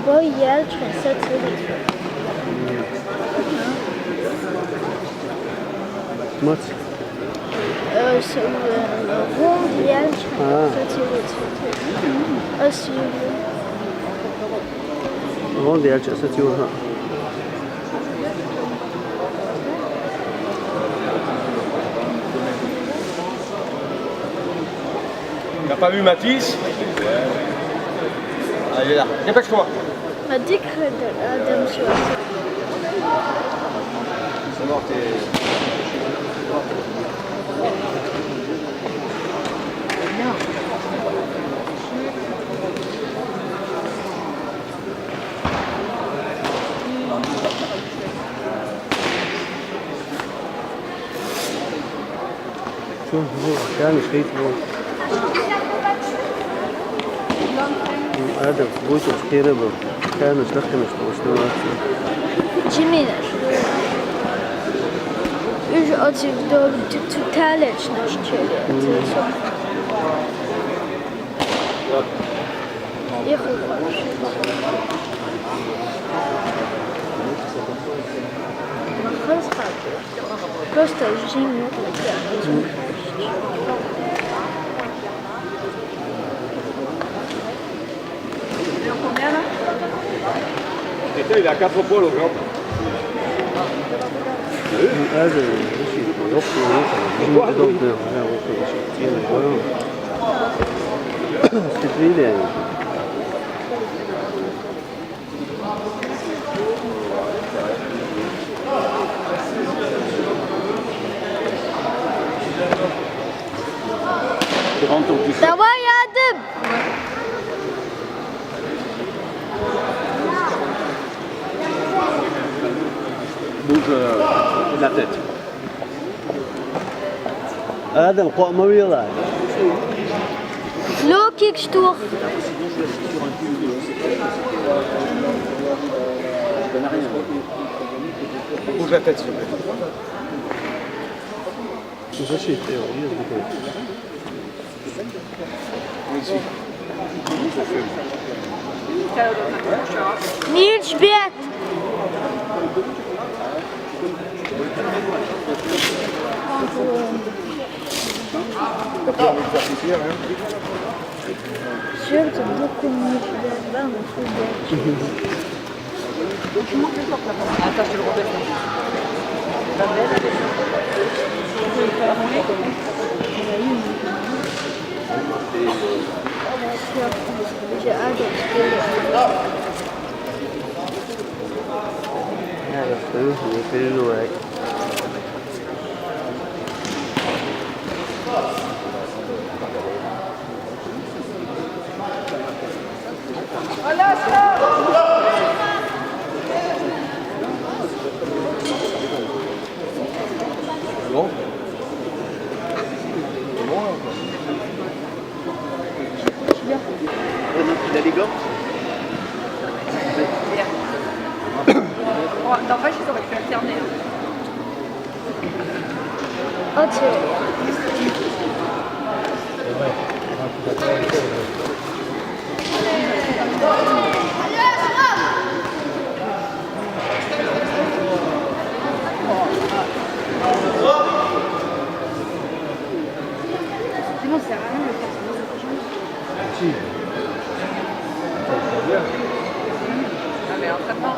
бояльче сателлит. Maç. Бояльче сателлит. Avant de aller à Tioha. T'as pas vu Matisse? Allez là, dépêche-toi. Ma Adam Schwartz. C'est mort, t'es... شوف هو كان شريط هو هذا بوجه كثير كان شلخن شنو Jiminar. Już od do taleczność, czyli Просто zimno. Combien là? Il est à 4 poils au grand. هذا شيء يضبط يعني Давай yardım. Bouge la tête. هذا القوة ما بيضع Low kick tour. Bouge la tête s'il vous plaît. ده شيء تيوري Ici. Milch biet. Черт, beaucoup milch biet. Attends, je te le remets. هذا فلوس في الوعي Bon. La liga D'empêche, ils auraient pu alterner. Sinon, ça sert à rien de le faire. Si. Ah, mais en traitement.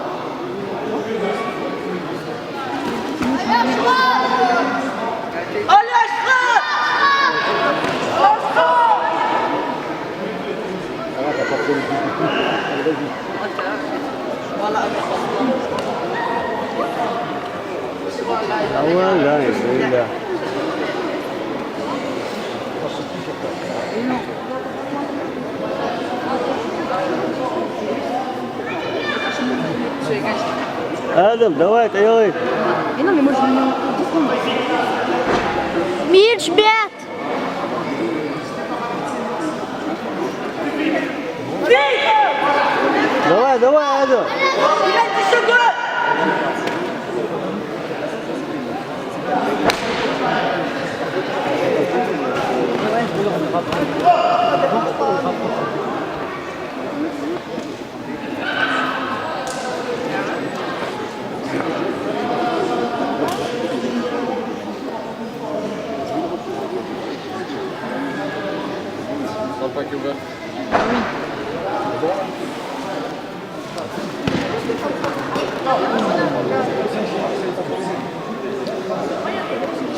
لا لا آدم دوات أيوة Mais non, mais moi je le mets en 10 secondes. Milch biet. دوات دوات آدم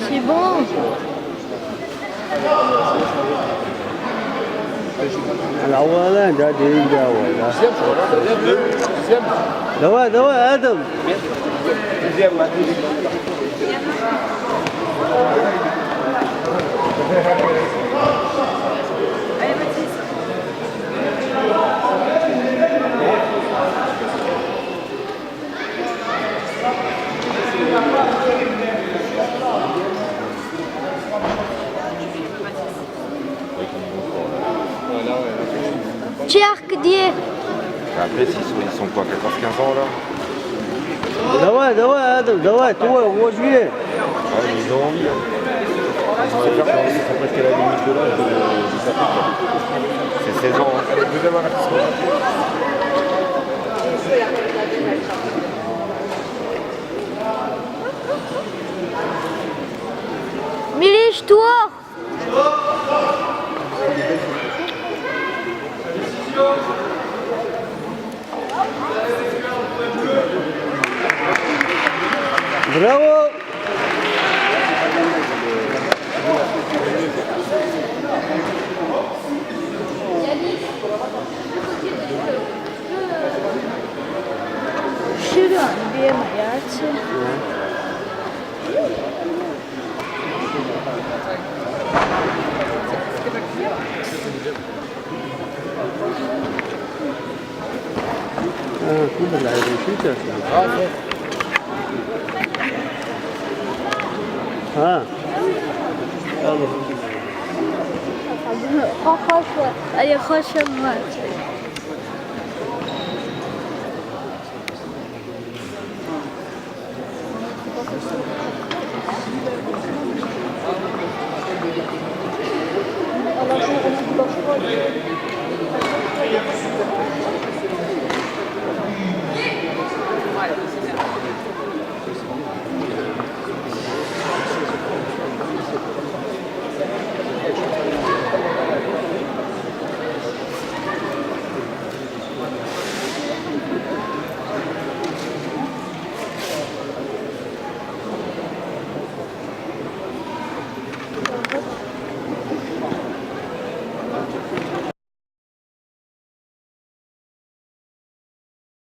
C'est bon. الأولاني ده دقيقة ولا Deuxième. دواء دواء آدم Deuxième. Allez, Mathis. Tcherk diye. Après, ils sont quoi, 14-15 ans là? دواء دواء آدم دواء toi هو جوية Ouais, ils ont envie. Ils sont presque à la limite de l'âge de sa fille. C'est 16 ans. Hein. Allez, deuxième avertissement. Milish, toi. برافو Şuradan bir hayatı. كل اللعيبة شو تسوي؟ ها يلا Xoş. Ay xoşum var. Allah